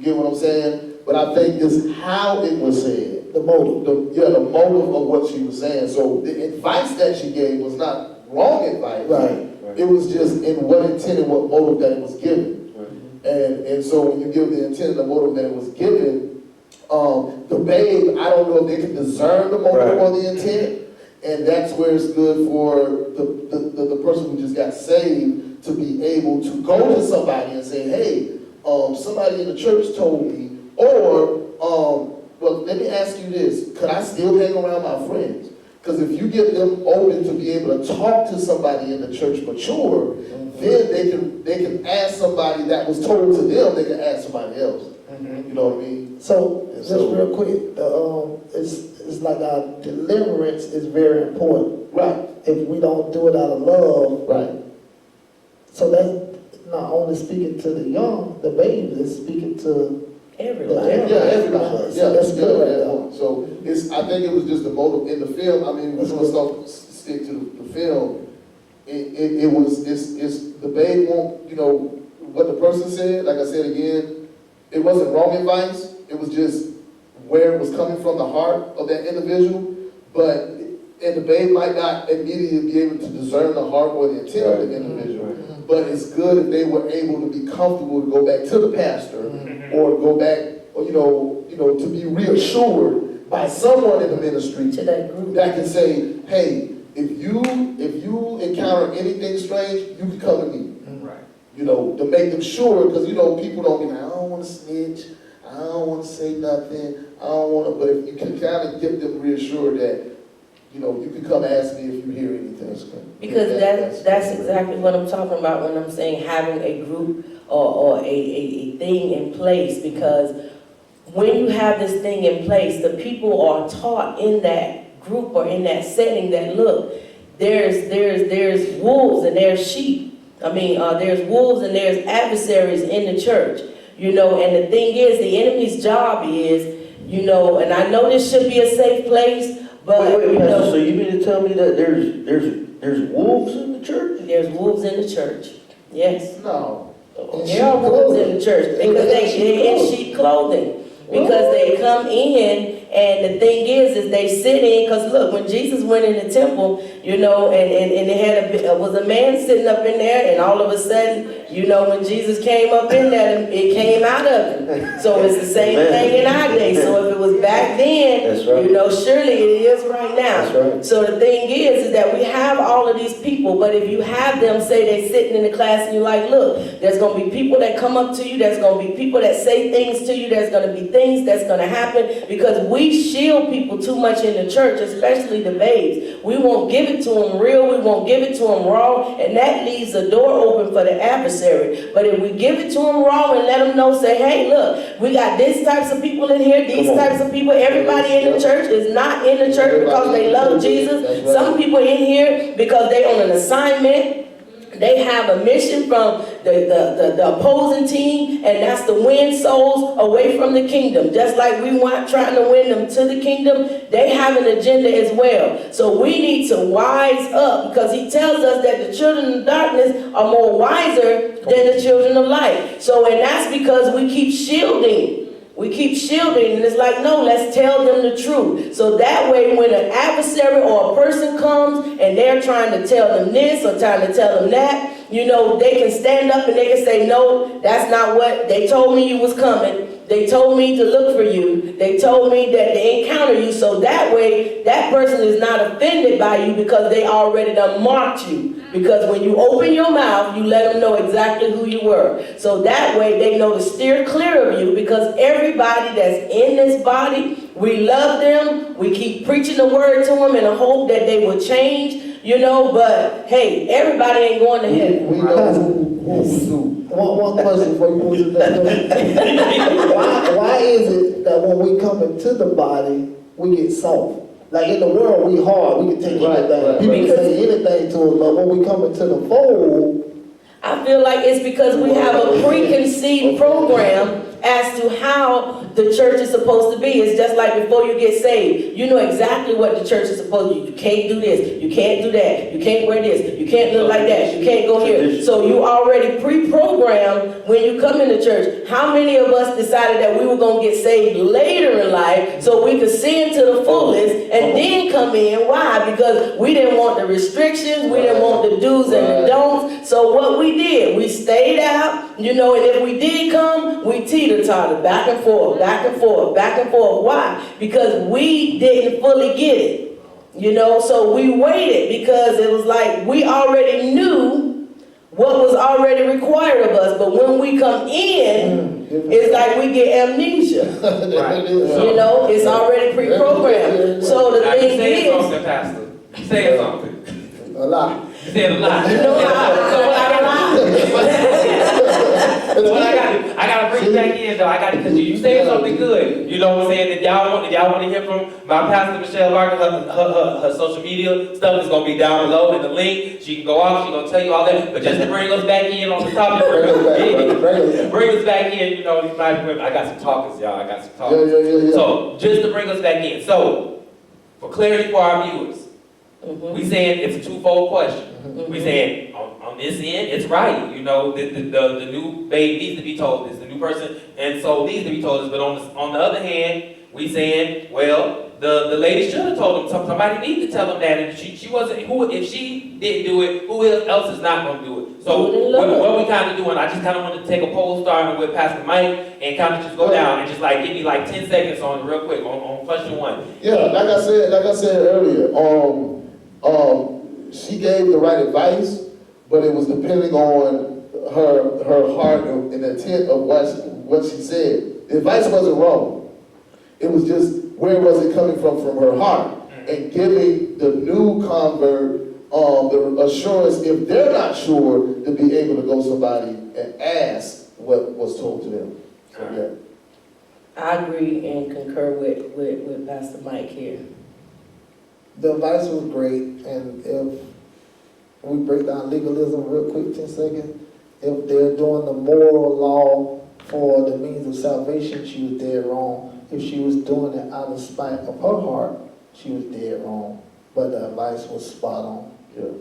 get what I'm saying? But I think it's how it was said. The motive. The motive of what she was saying. So the advice that she gave was not wrong advice. Right. It was just in what intent and what motive that it was given. Right. And so when you give the intent and the motive that it was given, the babe, I don't know if they can discern the motive or the intent. And that's where it's good for the person who just got saved to be able to go to somebody and say, hey, somebody in the church told me, or, well, let me ask you this, could I still hang around my friends? Because if you get them open to be able to talk to somebody in the church mature, then they can ask somebody that was told to them, they can ask somebody else. You know what I mean? So, just real quick, it's like our deliverance is very important. Right. If we don't do it out of love. Right. So that's not only speaking to the young, the babies, it's speaking to everybody. Everybody. So that's good right now. So I think it was just the motive in the film. I mean, we're going to stick to the film. It's the babe won't, what the person said, like I said again, it wasn't wrong advice. It was just where it was coming from the heart of that individual. And the babe might not immediately be able to discern the heart or the intent of the individual. But it's good if they were able to be comfortable to go back to the pastor or go back, or, to be reassured by someone in the ministry To that group. that can say, hey, if you encounter anything strange, you can come to me. Right. To make them sure, because people don't be like, I don't want to snitch, I don't want to say nothing, I don't want to, but if you can kind of get them reassured that, you can come ask me if you hear anything. Because that's exactly what I'm talking about when I'm saying having a group or a thing in place, because when you have this thing in place, the people are taught in that group or in that setting that, look, there's wolves and there's sheep. I mean, there's wolves and there's adversaries in the church, and the thing is, the enemy's job is, and I know this should be a safe place, but, wait, Pastor, so you mean to tell me that there's wolves in the church? There's wolves in the church, yes. No. There are wolves in the church because they're in sheep clothing. Because they come in, and the thing is they sit in, because look, when Jesus went in the temple, and they was a man sitting up in there, and all of a sudden, when Jesus came up in there, it came out of him. So it's the same thing in our day. So if it was back then, That's right. Surely it is right now. That's right. So the thing is that we have all of these people, but if you have them, say they're sitting in the class, and you're like, look, there's going to be people that come up to you, there's going to be people that say things to you, there's going to be things that's going to happen, because we shield people too much in the church, especially the babes. We won't give it to them real, we won't give it to them raw, and that leaves the door open for the adversary. But if we give it to them raw and let them know, say, hey, look, we got these types of people in here, these types of people, everybody in the church is not in the church because they love Jesus. Some people in here because they on an assignment. They have a mission from the opposing team, and that's to win souls away from the kingdom. Just like we want trying to win them to the kingdom, they have an agenda as well. So we need to wise up, because he tells us that the children of darkness are more wiser than the children of light. So, and that's because we keep shielding. We keep shielding, and it's like, no, let's tell them the truth. So that way, when an adversary or a person comes and they're trying to tell them this or trying to tell them that, they can stand up and they can say, no, that's not what, they told me you was coming. They told me to look for you. They told me that they encounter you. So that way, that person is not offended by you because they already done marked you. Because when you open your mouth, you let them know exactly who you were. So that way, they know to steer clear of you, because everybody that's in this body, we love them. We keep preaching the word to them in the hope that they will change, but hey, everybody ain't going to heaven. We know One question before you move to that. Why is it that when we come into the body, we get soft? Like in the world, we hard, we can take anything. People can say anything to us, but when we come into the fold, I feel like it's because we have a preconceived program as to how the church is supposed to be. It's just like before you get saved, you know exactly what the church is supposed to do. You can't do this, you can't do that, you can't wear this, you can't look like that, you can't go here. So you already pre-programmed when you come into church. How many of us decided that we were going to get saved later in life so we could sin to the fullest and then come in? Why? Because we didn't want the restrictions, we didn't want the do's and the don'ts. So what we did, we stayed out, you know, and if we did come, we teeter-totted back and forth, back and forth, back and forth. Why? Because we didn't fully get it, you know, so we waited because it was like we already knew what was already required of us, but when we come in, it's like we get amnesia. You know, it's already pre-programmed. So the thing is, something, Pastor. You said something. A lot. You said a lot. you know, I gotta bring it back in though. Because you said something good. You know what I'm saying? If y'all want to hear from my pastor Michelle Barker, her social media stuff is gonna be down below in the link. She can go off. She gonna tell you all that. But just to bring us back in on the topic, bring us back in. You know, these nice women. I got some talkers, y'all. I got some talkers. Yeah. So just to bring us back in. So for clarity for our viewers, we saying it's a twofold question. We saying on this end, it's right. You know, the new babe needs to be told this, the new person, and so needs to be told this. But on the other hand, we saying, well, the lady should have told him. Somebody needs to tell him that, and she wasn't. If she didn't do it, who else is not going to do it? So what we kind of doing? I just kind of want to take a poll starting with Pastor Mike and kind of just go down and just like give me like 10 seconds on real quick on question one. Yeah, like I said earlier, she gave the right advice, but it was depending on her heart and intent of what she said. The advice wasn't wrong. It was just where was it coming from her heart, and giving the new convert the assurance, if they're not sure, to be able to go somebody and ask what was told to them. So, yeah. I agree and concur with Pastor Mike here. The advice was great, and if we break down legalism real quick, 10 seconds, if they're doing the moral law for the means of salvation, she was dead wrong. If she was doing it out of spite of her heart, she was dead wrong. But the advice was spot on. Yeah.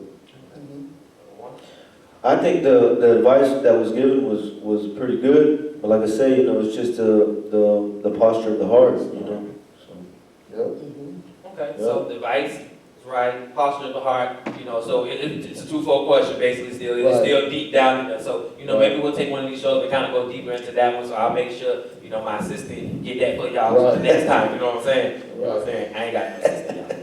I think the advice that was given was pretty good, but like I say, you know, it's just the posture of the heart, you know. So. Yep. Okay, so the advice is right, posture of the heart, you know, so it's a twofold question basically still. It's still deep down in there. So, you know, maybe we'll take one of these shows and kind of go deeper into that one, so I'll make sure, you know, my assistant get that for y'all the next time, you know what I'm saying? You know what I'm saying? I ain't got no assistant, y'all.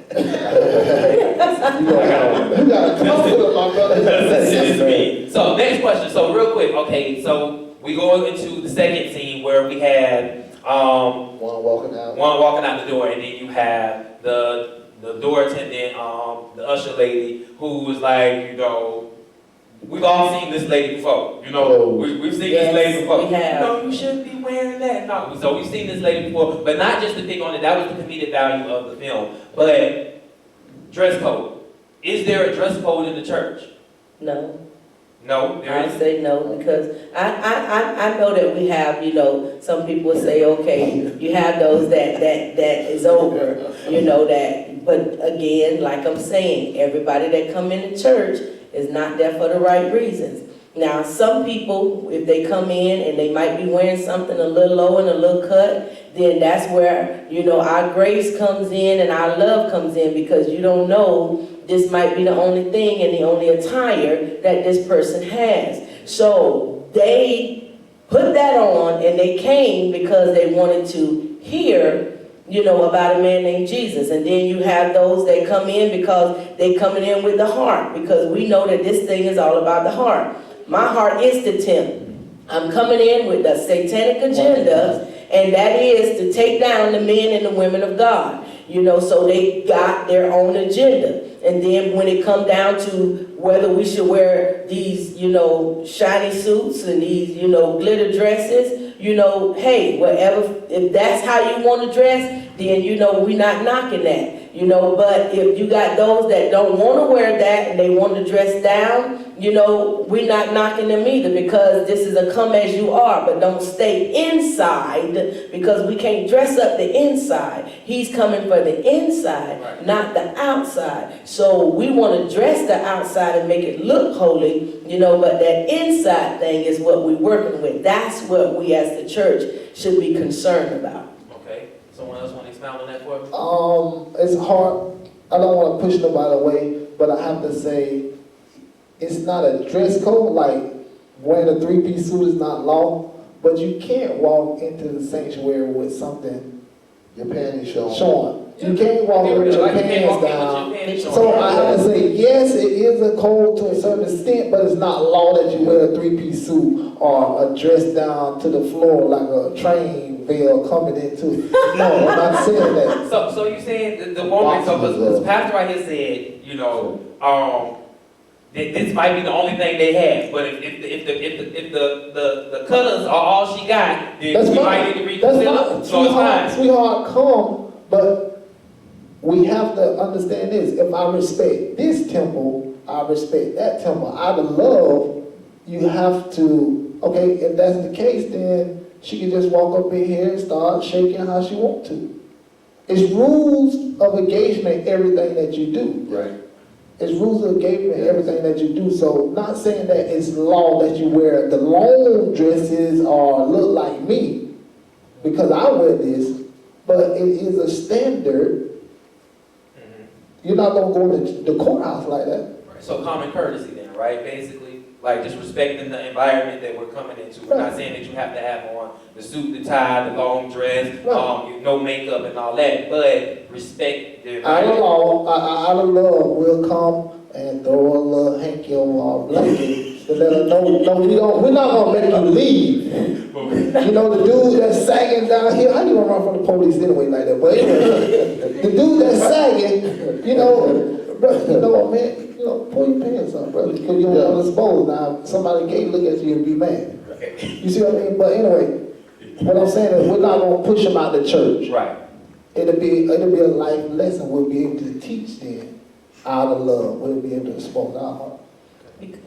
You got a confidence, my brother. This is me. So, next question. So, real quick, okay, so we go into the second scene where we had One walking out the door, and then you have the door attendant, the usher lady, who was like, you know, we've all seen this lady before. You know, we've seen this lady before. We have. No, you shouldn't be wearing that. No, so we've seen this lady before, but not just to pick on it. That was the comedic value of the film. But dress code. Is there a dress code in the church? No. No, there I isn't. say no because I know that we have, you know, some people say, okay, you have those that is over, you know, that, but again, like I'm saying, everybody that come into church is not there for the right reasons. Now, some people, if they come in and they might be wearing something a little low and a little cut, then that's where, you know, our grace comes in and our love comes in, because you don't know, this might be the only thing and the only attire that this person has. So they put that on and they came because they wanted to hear, you know, about a man named Jesus. And then you have those that come in because they coming in with the heart, because we know that this thing is all about the heart. My heart is to tempt. I'm coming in with the satanic agenda, and that is to take down the men and the women of God. You know, so they got their own agenda. And then when it come down to whether we should wear these, you know, shiny suits and these, you know, glitter dresses, you know, hey, whatever, if that's how you want to dress, then, you know, we're not knocking that, you know. But if you got those that don't want to wear that and they want to dress down, you know, we're not knocking them either, because this is a come as you are, but don't stay inside, because we can't dress up the inside. He's coming for the inside, Right. not the outside. So we want to dress the outside and make it look holy, you know, but that inside thing is what we're working with. That's what we as the church should be concerned about. Okay, someone else want to expound on that for me? It's hard. I don't want to push nobody away, but I have to say, it's not a dress code. Like wearing a three-piece suit is not law, but you can't walk into the sanctuary with something Your panties showing. showing. You can't walk in with your Like, you can't walk pants in with down. your pants So showing. I have to say, yes, it is a code to a certain extent, but it's not law that you wear a three-piece suit or a dress down to the floor like a train veil coming into. No, I'm not saying that. So you saying the woman, so because Pastor right here said, you know, this might be the only thing they have, but if the cutters are all she got, then That's we fine. might need to That's reconsider. fine. So it's fine. Sweetheart, come, but we have to understand this. If I respect this temple, I respect that temple. Out of love, you have to, okay, if that's the case, then she can just walk up in here and start shaking how she wants to. It's rules of engagement, everything that you do. Right. It's rules of engagement, everything that you do. So not saying that it's law that you wear the long dresses or look like me, because I wear this, but it is a standard. You're not gonna go to the courthouse like that. Right. So common courtesy then, right? Basically, like just respecting the environment that we're coming into. We're not saying that you have to have on the suit, the tie, the long dress, no makeup and all that, but respect the Out of environment. law, out of love, we'll come and throw a little hanky over our blanket to let her know, no, we're not gonna make you leave. You know, the dude that's sagging down here, how you gonna run from the police anyway like that? But anyway, the dude that's sagging, you know, bro, man, you know, pull your pants up, brother, because you don't want to expose. Now, somebody can't look at you and be mad. You see what I mean? But anyway, what I'm saying is we're not gonna push them out the church. Right. It'll be a life lesson we'll be able to teach them out of love. We'll be able to expose our heart.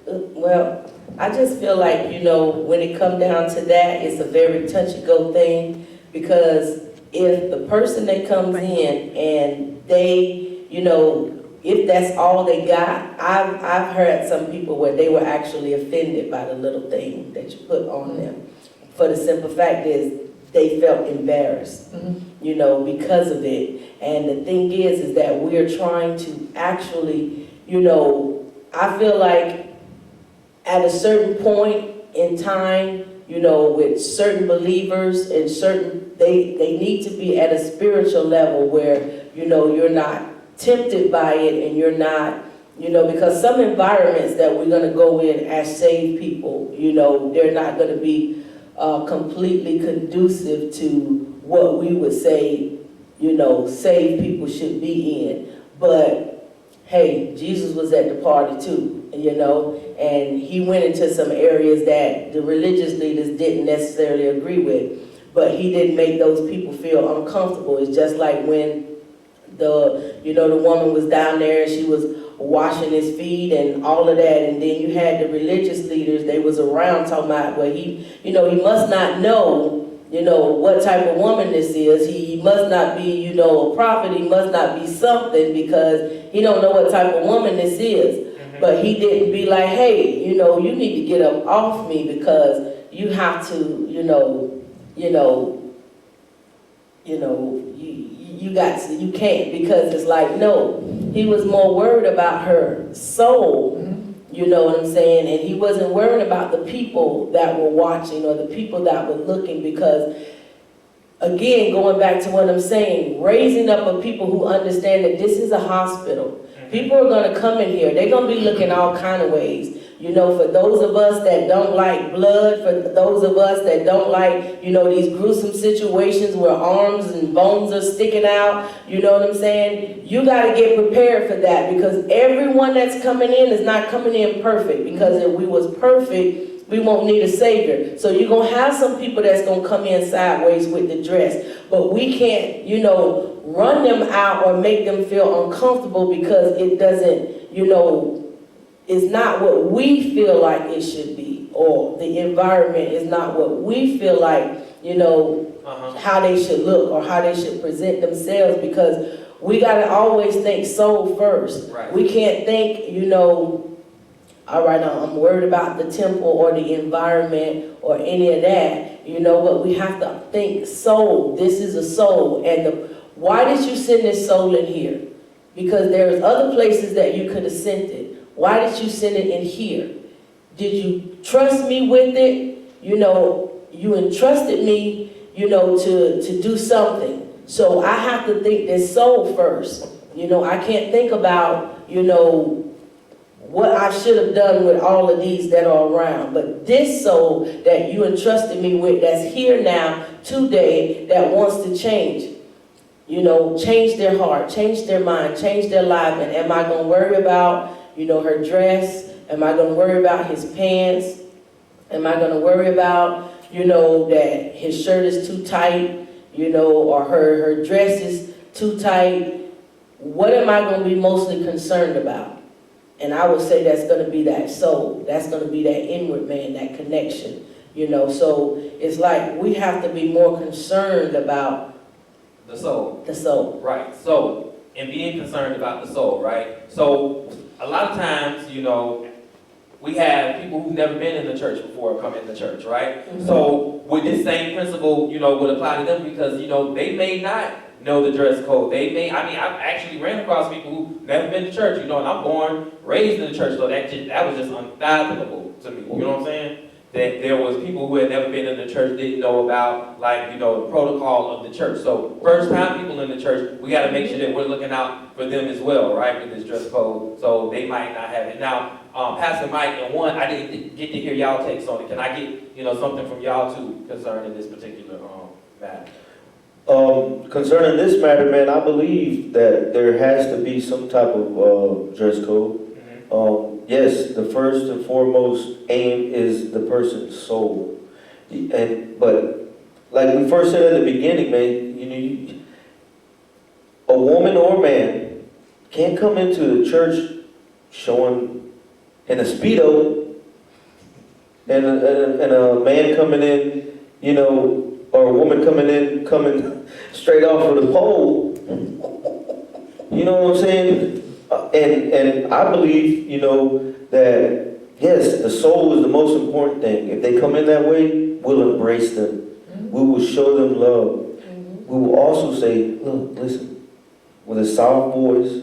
Well, I just feel like, you know, when it comes down to that, it's a very touch-and-go thing, because if the person that comes in and they, you know, if that's all they got, I've heard some people where they were actually offended by the little thing that you put on them. For the simple fact is, they felt embarrassed, you know, because of it. And the thing is that we're trying to actually, you know, I feel like at a certain point in time, you know, with certain believers and certain, they need to be at a spiritual level where, you know, you're not tempted by it and you're not, you know, because some environments that we're going to go in as saved people, you know, they're not going to be completely conducive to what we would say, you know, saved people should be in. But hey, Jesus was at the party too, you know, and he went into some areas that the religious leaders didn't necessarily agree with, but he didn't make those people feel uncomfortable. It's just like when the woman was down there and she was washing his feet and all of that, and then you had the religious leaders, they was around talking about, well, he must not know, you know, what type of woman this is. He must not be, you know, a prophet. He must not be something because he don't know what type of woman this is. But he didn't be like, hey, you know, you need to get up off me because you have to, you can't, because it's like, no, he was more worried about her soul, you know what I'm saying? And he wasn't worried about the people that were watching or the people that were looking, because again, going back to what I'm saying, raising up a people who understand that this is a hospital. People are going to come in here. They're going to be looking all kind of ways. You know, for those of us that don't like blood, for those of us that don't like, you know, these gruesome situations where arms and bones are sticking out, you know what I'm saying? You got to get prepared for that, because everyone that's coming in is not coming in perfect, because if we was perfect, we won't need a savior. So you're going to have some people that's going to come in sideways with the dress, but we can't, you know, run them out or make them feel uncomfortable, because it doesn't, you know, is not what we feel like it should be, or the environment is not what we feel like, how they should look or how they should present themselves, because we got to always think soul first. Right. We can't think, all right, I'm worried about the temple or the environment or any of that, but we have to think soul. This is a soul. And why did you send this soul in here? Because there's other places that you could have sent it. Why did you send it in here? Did you trust me with it? You entrusted me, to do something. So I have to think this soul first. I can't think about, what I should have done with all of these that are around. But this soul that you entrusted me with, that's here now, today, that wants to change. Change their heart, change their mind, change their life. And am I going to worry about, her dress? Am I going to worry about his pants? Am I going to worry about, that his shirt is too tight, or her dress is too tight? What am I going to be mostly concerned about? And I would say that's going to be that soul. That's going to be that inward man, that connection. So it's like we have to be more concerned about the soul. The soul. Right. So, and being concerned about the soul, right? So, a lot of times, we have people who've never been in the church before come in the church, right? Mm-hmm. So, would this same principle, would apply to them? Because, they may not know the dress code. I've actually ran across people who've never been to church, and I'm born, raised in the church, so that was just unfathomable to me, you know what I'm saying? That there was people who had never been in the church, didn't know about, the protocol of the church. So, first time people in the church, we got to make sure that we're looking out for them as well, right, with this dress code, so they might not have it. Now, Pastor Mike and I didn't get to hear y'all takes on it. Can I get, something from y'all too concerning this particular matter? Concerning this matter, man, I believe that there has to be some type of dress code. Mm-hmm. Yes, the first and foremost aim is the person's soul. But like we first said at the beginning, man, a woman or man can't come into the church showing in a Speedo and a man coming in, or a woman coming straight off of the pole. You know what I'm saying? And I believe, that yes, the soul is the most important thing. If they come in that way, we'll embrace them. Mm-hmm. We will show them love. Mm-hmm. We will also say, look, listen, with a soft voice,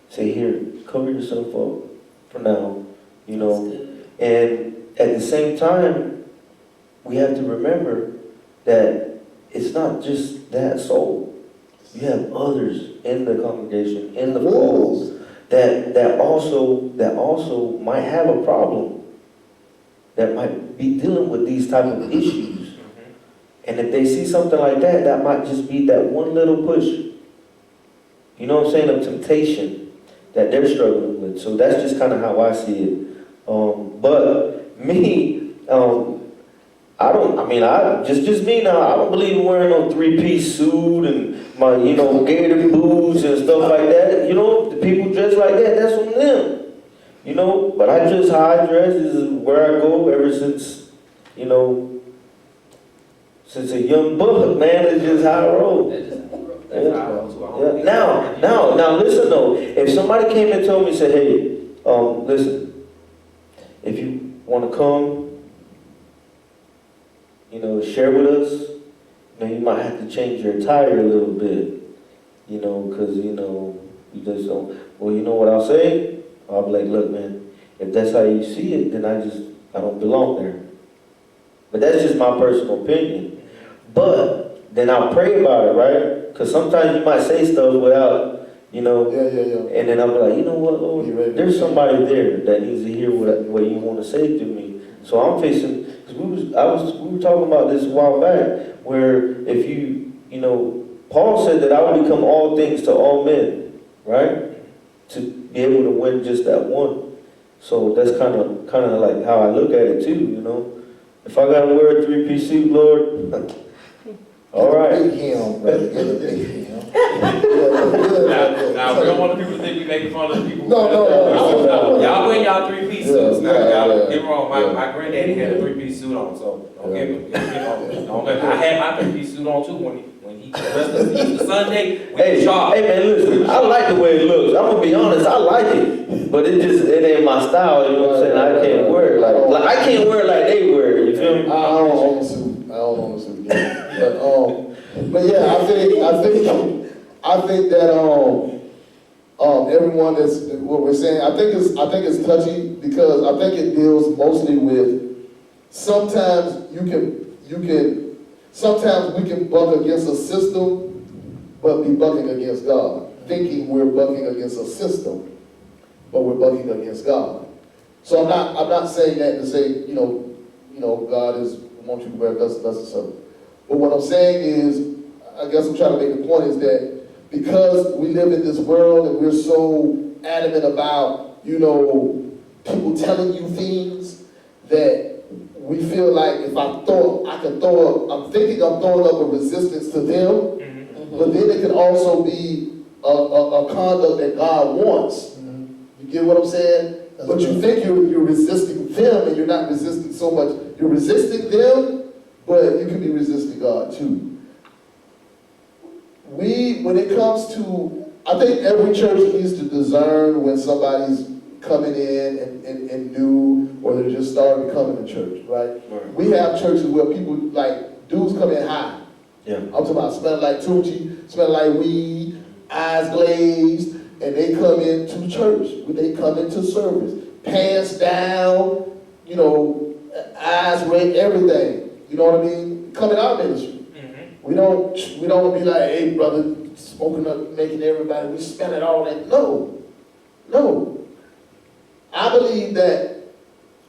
say, here, cover yourself up for now, And at the same time, we have to remember that it's not just that soul. You have others in the congregation, in the fold, that also might have a problem, that might be dealing with these type of issues. And if they see something like that, that might just be that one little push, you know what I'm saying, of temptation that they're struggling with. So that's just kind of how I see it. But me, just me now, I don't believe in wearing no three-piece suit and my, gator boots and stuff like that. The people dress like that, that's on them. But I dress how I dress, this is where I go ever since, since a young buck, man, it's just how I roll. Yeah. Now, listen though, if somebody came and told me, said, hey, listen, if you want to come, share with us, you might have to change your attire a little bit, because, you just don't. Well, you know what I'll say? I'll be like, look, man, if that's how you see it, then I don't belong there. But that's just my personal opinion. But then I'll pray about it, right? Because sometimes you might say stuff without, Yeah. And then I'll be like, you know what, Lord, there's somebody there that needs to hear what you want to say to me. So I'm facing, because we were talking about this a while back, where if Paul said that I will become all things to all men, right? To be able to win just that one. So that's kind of like how I look at it too, If I gotta wear a three-piece suit, Lord, all right. Big him, brother. Get a big him. Now, Now, we don't want the people to think we making fun of the people. No. Y'all wear y'all three-piece suits now. Yeah, Y'all, yeah, get me wrong, yeah. my granddaddy had a three-piece suit on, so don't get me, don't let, I had my three-piece suit on too when he dressed up Easter Sunday, we Hey, sharp. hey man, listen, I like the way it looks. I'm gonna be honest, I like it. But it ain't my style, you know what I'm saying? I can't wear it like I can't wear it like they wear it, you feel me? I don't own a suit. I don't own a suit. Yeah. But yeah, I think that everyone that's what we're saying. I think it's touchy because I think it deals mostly with sometimes sometimes we can buck against a system, but be bucking against God, thinking we're bucking against a system, but we're bucking against God. So I'm not saying that to say, God is wants you to wear thus and so. But what I'm saying is, I guess I'm trying to make the point is that because we live in this world and we're so adamant about, people telling you things that we feel like if I'm thinking I'm throwing up a resistance to them, but then it can also be a conduct that God wants. You get what I'm saying? But you think you're resisting them and you're not resisting so much. You're resisting them, but you can be resisting God too. When it comes to, I think every church needs to discern when somebody's coming in and new, or they're just starting to come in the church, right? We have churches where people, like, dudes come in high. Yeah. I'm talking about smelling like Tucci, smelling like weed, eyes glazed, and they come into church. They come into service. Pants down, eyes red, everything. You know what I mean? Coming out of ministry. We don't be like, hey brother, smoking up, making everybody, we smell it all that. No. I believe that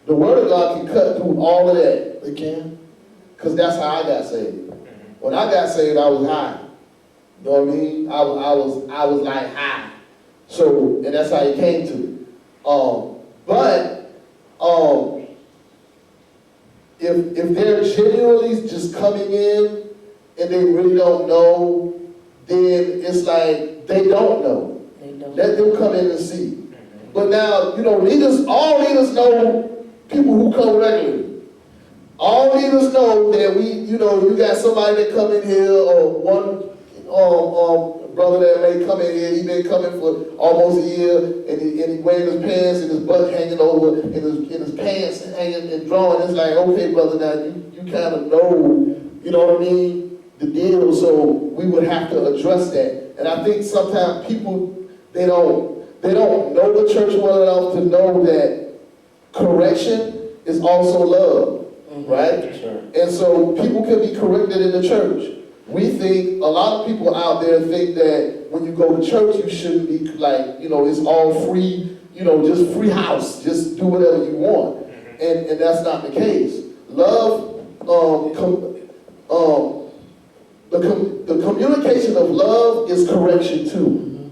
the word of God can cut through all of that. It can. Because that's how I got saved. When I got saved, I was high. You know what I mean? I was like high. So, and that's how it came to. If they're genuinely just coming in and they really don't know, then it's like they don't know. Let them come in and see. But now, all leaders know people who come regularly. All leaders know that you got somebody that come in here, or one brother that may come in here, he been coming for almost a year, and he wearing his pants and his butt hanging over, and his pants hanging and drawing. It's like, okay, brother, now you kind of know, you know what I mean, the deal, so we would have to address that. And I think sometimes people, they don't know the church well enough to know that correction is also love, right? Sure. And so people can be corrected in the church. We think, a lot of people out there think that when you go to church, you shouldn't be like, it's all free, just free house, just do whatever you want. And that's not the case. Love, the communication of love is correction too.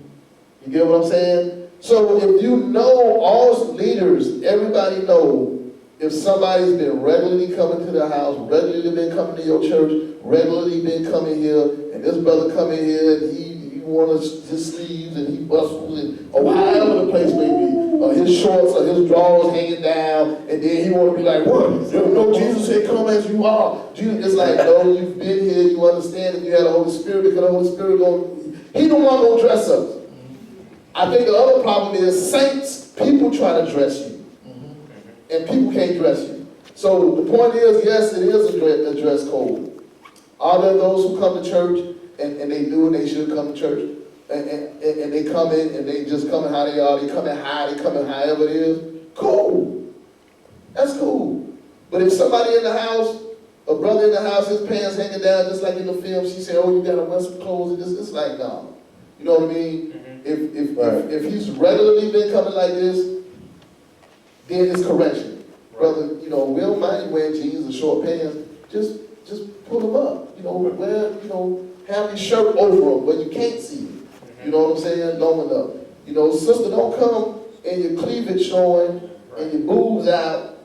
You get what I'm saying? So if you know, all leaders, everybody know, if somebody's been regularly coming to the house, regularly been coming to your church, regularly been coming here, and this brother come in here and he wants his sleeves and he bustles and or however the place may be, or his shorts or his drawers hanging down, and then he want to be like, what? No, Jesus said, come as you are. Jesus, it's like, no, you've been here, you understand that you had the Holy Spirit, because the Holy Spirit he don't want to go dress us. I think the other problem is saints, people try to dress you. And people can't dress you. So the point is, yes, it is a dress code. Are there those who come to church and they do and they should come to church? And they come in and they just come in how they are, they come in high, they come in however it is? Cool. That's cool. But if somebody in the house, a brother in the house, his pants hanging down just like in the film, she said, oh, you gotta wear some clothes and this, it's like, no. You know what I mean? If he's regularly been coming like this, then it's correction. Brother, we don't mind you wearing jeans and short pants. Just pull them up. Wear, have your shirt over them where you can't see it. You know what I'm saying? Long enough. Sister, don't come and your cleavage showing and your boobs out.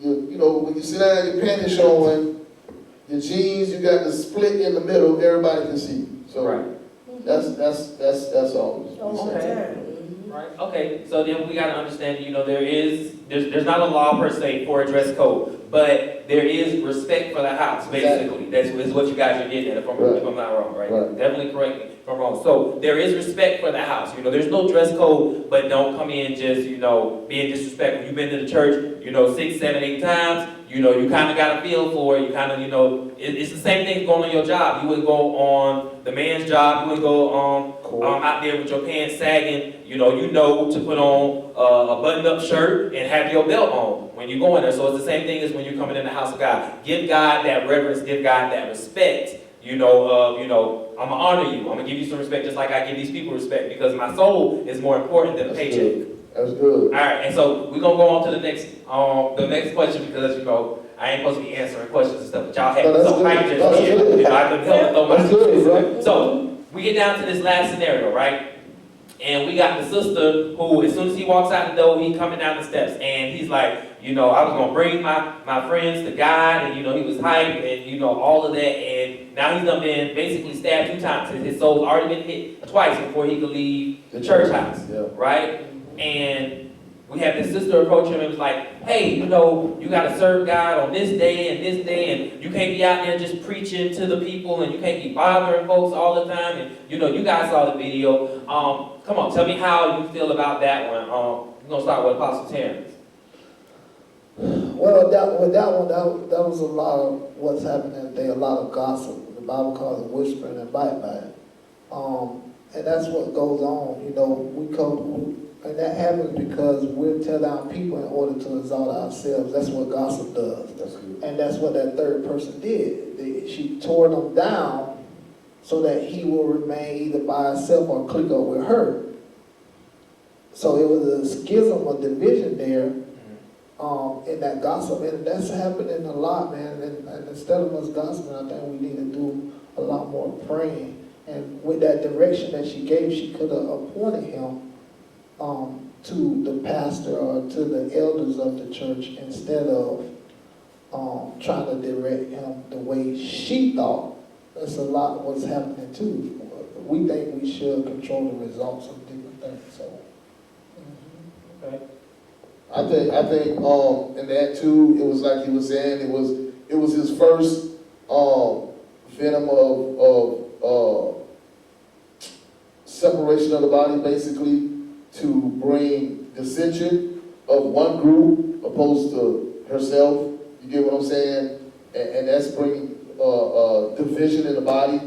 When you sit down, your panties showing, your jeans, you got the split in the middle, everybody can see. So, right. That's all. Okay. Right, okay, so then we gotta understand, you know, there's not a law per se for a dress code, but there is respect for the house, basically. That's what you guys are getting at, if I'm not wrong, right? Definitely correct me if I'm wrong. So there is respect for the house, you know, there's no dress code, but don't come in just, you know, being disrespectful. You've been to the church, you know, 6, 7, 8 times, you know, you kind of got a feel for it, you kind of, you know, it's the same thing going on your job. You wouldn't go on the man's job, you wouldn't go out there with your pants sagging, you know to put on a button-up shirt and have your belt on when you go in there. So it's the same thing as when you're coming in the house of God. Give God that reverence, give God that respect, I'm gonna honor you, I'm gonna give you some respect just like I give these people respect, because my soul is more important than a paycheck. That's good. All right, and so we're gonna go on to the next question, because I ain't supposed to be answering questions and stuff, but y'all have so I just I couldn't help but throw my good. So we get down to this last scenario, right? And we got the sister who, as soon as he walks out the door, he coming down the steps, and he's like, I was gonna bring my friends to God, and he was hyped, and all of that, and now he's done been basically stabbed 2 times. His soul's already been hit twice before he could leave the church house, right? And we had this sister approach him and was like, hey, you gotta serve God on this day, and you can't be out there just preaching to the people, and you can't be bothering folks all the time, and you guys saw the video. Come on, tell me how you feel about that one. We're gonna start with Apostle Terrence. Well, that was a lot of what's happening today, a lot of gossip. The Bible calls it whispering and backbiting. And that's what goes on, and that happens because we tear down people in order to exalt ourselves. That's what gossip does. That's good. And that's what that third person did. She tore them down so that he will remain either by himself or click up with her. So it was a schism, a division there in that gossip. And that's happening a lot, man. And instead of us gossiping, I think we need to do a lot more praying. And with that direction that she gave, she could have appointed him to the pastor or to the elders of the church instead of trying to direct him the way she thought. That's a lot of what's happening too. We think we should control the results of different things. So, okay. I think in that too, it was like he was saying, it was his first venom of separation of the body, basically, to bring dissension of one group opposed to herself. You get what I'm saying? And that's bringing division in the body.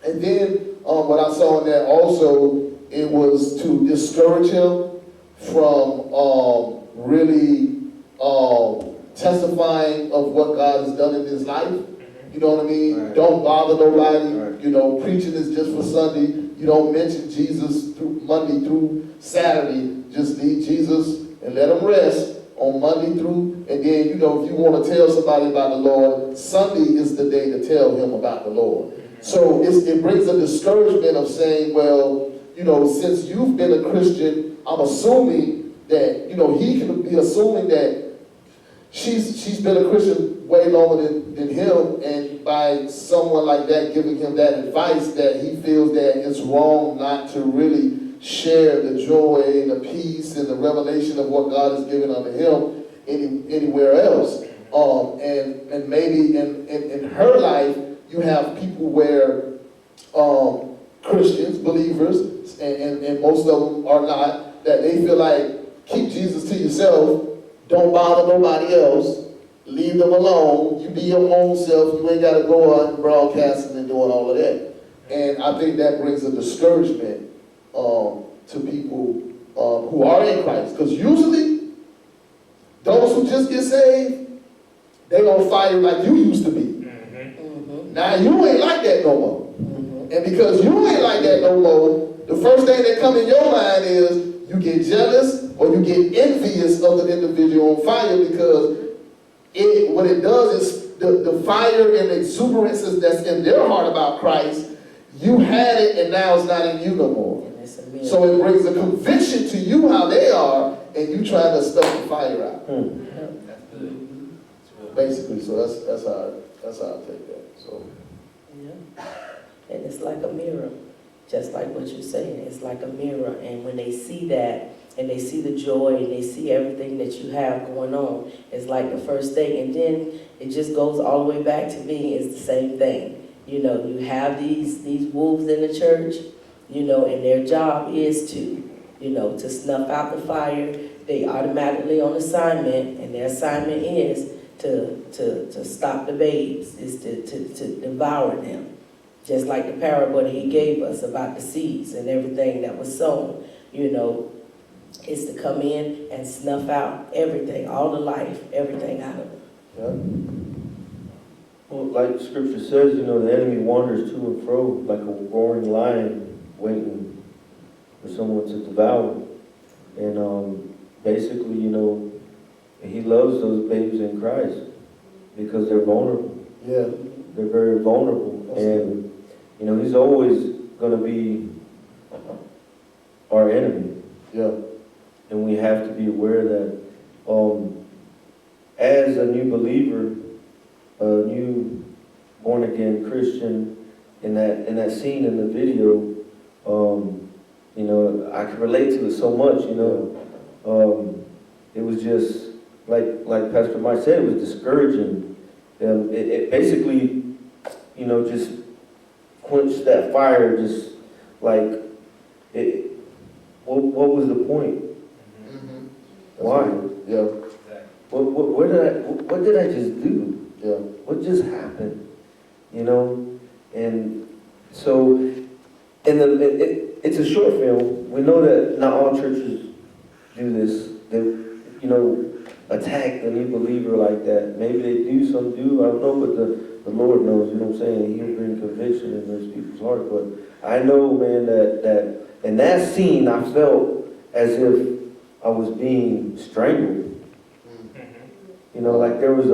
And then what I saw in that also, it was to discourage him from really testifying of what God has done in his life. You know what I mean? Right. Don't bother nobody. Right. Preaching is just for Sunday. You don't mention Jesus through Monday through Saturday. Just leave Jesus and let him rest on Monday through. And then, if you want to tell somebody about the Lord, Sunday is the day to tell him about the Lord. So it brings a discouragement of saying, well, since you've been a Christian, I'm assuming that, he can be assuming that she's been a Christian way longer than him, and by someone like that giving him that advice, that he feels that it's wrong not to really share the joy and the peace and the revelation of what God has given unto him anywhere else. And maybe in her life, you have people where Christians, believers, and most of them are not, that they feel like, keep Jesus to yourself, don't bother nobody else, leave them alone, you be your own self, you ain't got to go out and broadcasting and doing all of that. And I think that brings a discouragement to people who are in Christ. Because usually, those who just get saved, they on fire like you used to be. Now you ain't like that no more. And because you ain't like that no more, the first thing that come in your mind is you get jealous or you get envious of the individual on fire, because what it does is the fire and the exuberance that's in their heart about Christ, you had it and now it's not in you no more. So it brings a conviction to you how they are, and you try to stuff the fire out. That's good. Basically, so that's how I take that. So Yeah. And it's like a mirror. just like what you're saying, it's like a mirror. And when they see that, and they see the joy, and they see everything that you have going on, it's like the first thing. And then it just goes all the way back to being, it's the same thing. You know, you have these wolves in the church, you know, and their job is to, you know, to snuff out the fire. They automatically on assignment, and their assignment is to stop the babes, is to devour them. Just like the parable that he gave us about the seeds and everything that was sown, you know, is to come in and snuff out everything, all the life, everything out of it. Yeah. Well, like Scripture says, you know, the enemy wanders to and fro like a roaring lion waiting for someone to devour. And basically, you know, he loves those babes in Christ because they're vulnerable. Yeah. They're very vulnerable. And, you know, he's always going to be our enemy. Yeah. And we have to be aware that as a new believer, a new born-again Christian, in that scene in the video, you know, I can relate to it so much, you know. It was just, like Pastor Mike said, it was discouraging. It basically, you know, just quenched that fire, just like, what was the point? Mm-hmm. Why? Yeah. What did I just do? Yeah. What just happened? You know? And so, it's a short film. We know that not all churches do this. They, you know, attack the new believer like that. Maybe they do, some do, I don't know, but the Lord knows, you know what I'm saying? He'll bring conviction in those people's heart. But I know, man, that in that scene, I felt as if I was being strangled. You know, like there was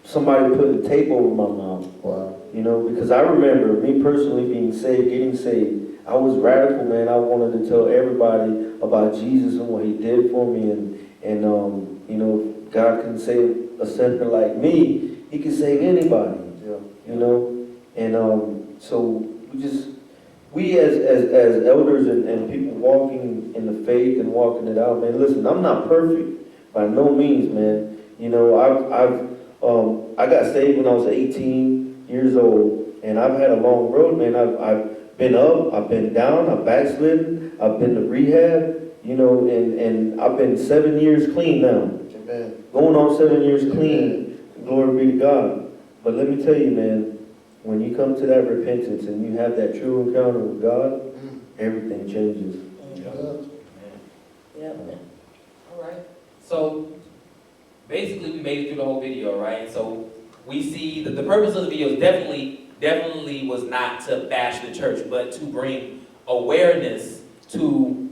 somebody putting tape over my mouth. Wow. You know, because I remember me personally being saved, getting saved. I was radical, man. I wanted to tell everybody about Jesus and what he did for me. And you know, God can save a sinner like me. He can save anybody. Yeah. You know? And so we as elders and people walking in the faith and walking it out, man, listen, I'm not perfect by no means, man. You know, I got saved when I was 18 years old, and I've had a long road, man. I've been up, I've been down, I've backslidden, I've been to rehab, you know, and I've been 7 years clean now. Amen. Going on 7 years clean. Glory be to God. But let me tell you, man, when you come to that repentance and you have that true encounter with God, everything changes. Yeah. All right. So basically, we made it through the whole video, right? So we see that the purpose of the video is definitely was not to bash the church, but to bring awareness to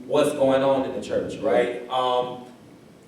what's going on in the church, right?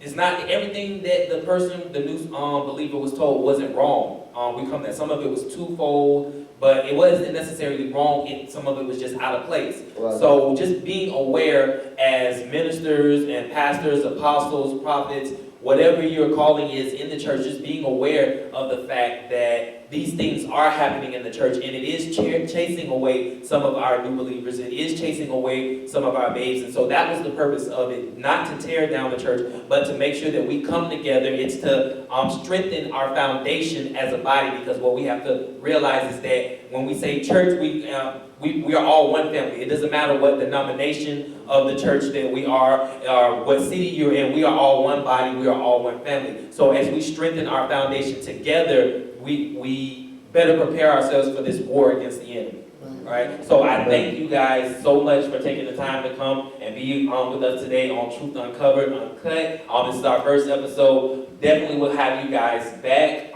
It's not everything that the new believer was told wasn't wrong. That some of it was twofold, but it wasn't necessarily wrong. Some of it was just out of place. Right. So just being aware as ministers and pastors, apostles, prophets, whatever your calling is in the church, just being aware of the fact that these things are happening in the church, and it is chasing away some of our new believers. It is chasing away some of our babes. And so that was the purpose of it, not to tear down the church, but to make sure that we come together. It's to strengthen our foundation as a body, because what we have to realize is that when we say church, we are all one family. It doesn't matter what denomination of the church that we are, or what city you're in. We are all one body. We are all one family. So as we strengthen our foundation together, we better prepare ourselves for this war against the enemy. All right. So I thank you guys so much for taking the time to come and be with us today on Truth Uncovered, Uncut. This is our first episode. Definitely will have you guys back.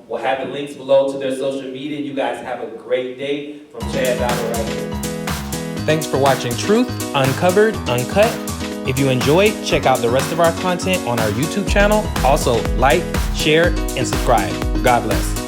We'll have the links below to their social media. You guys have a great day. From Chad Downer right here. Thanks for watching Truth Uncovered, Uncut. If you enjoyed, check out the rest of our content on our YouTube channel. Also, like, share, and subscribe. God bless.